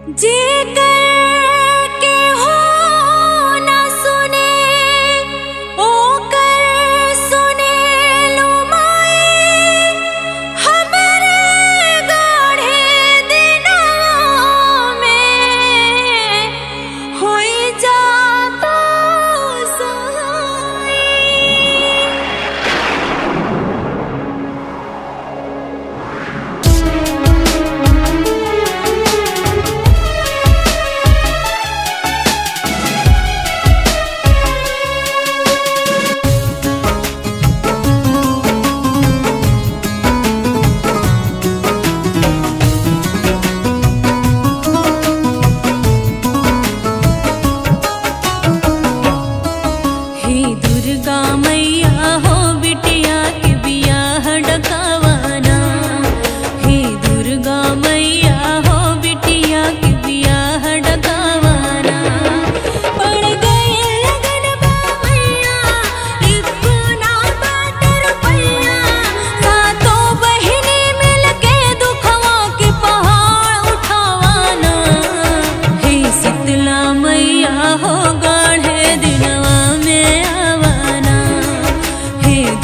जेकर के हो ना सुने ओ कर सुने लो माए हमरे गाढ़े दिनों में होई जाता सहाय। दुर्गा मैया हो बिटिया के बियाह डकावाना। हे दुर्गा मैया हो बिटिया के बियाह डकावाना। पड़ गए लगन बा मैया इको ना बाट रुपैया। सातों बहिनी मिल के दुखवा के पहाड़ उठावाना। हे शीतला मैया हो गाढ़े दिनवा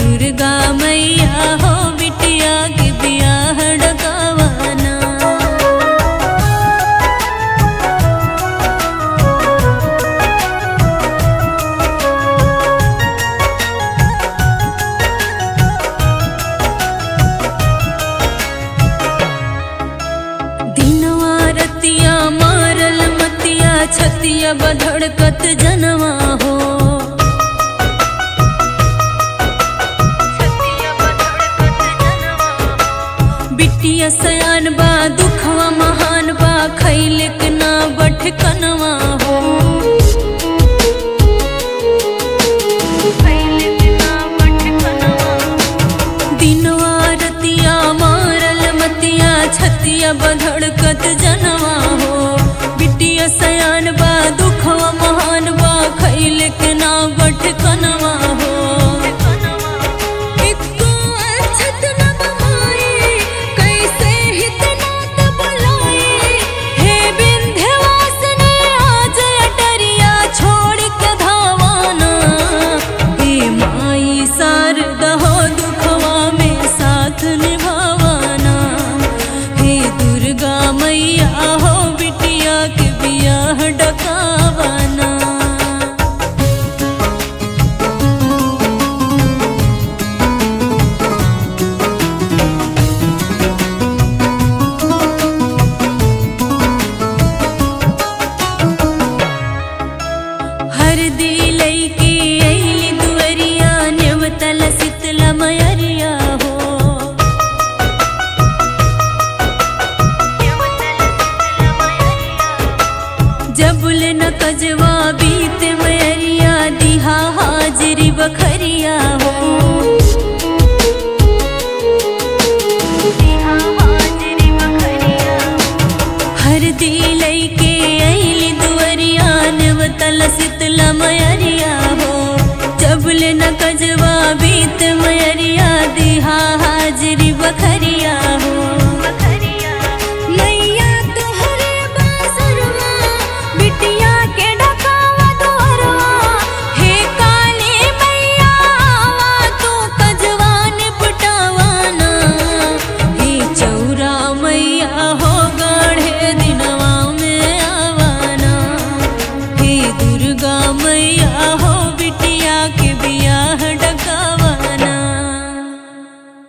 दुर्गा मैया हो बिटिया के बियाह डकावाना। दिनवा रतिया मारल मतिया छतिया बधड़कत जनवा हो। बिटिया सयान बा दुखवा महान बा खैले के ना बठ कनवा हो। दिनवा रतिया मारल मतिया छतिया बधड़कत जनवा हो। बिटिया सयान बा दुखवा महान बा खैले के ना बठ कनवा हो। मैया हो बिटिया के बियाह डकावाना। हरदी लईके अइली दुअरिया नेवतल शीतला मयरिया हो। जबुल न कजवा बीत मैरिया दिहा हाजिरी बखरिया हो। हरदी लईके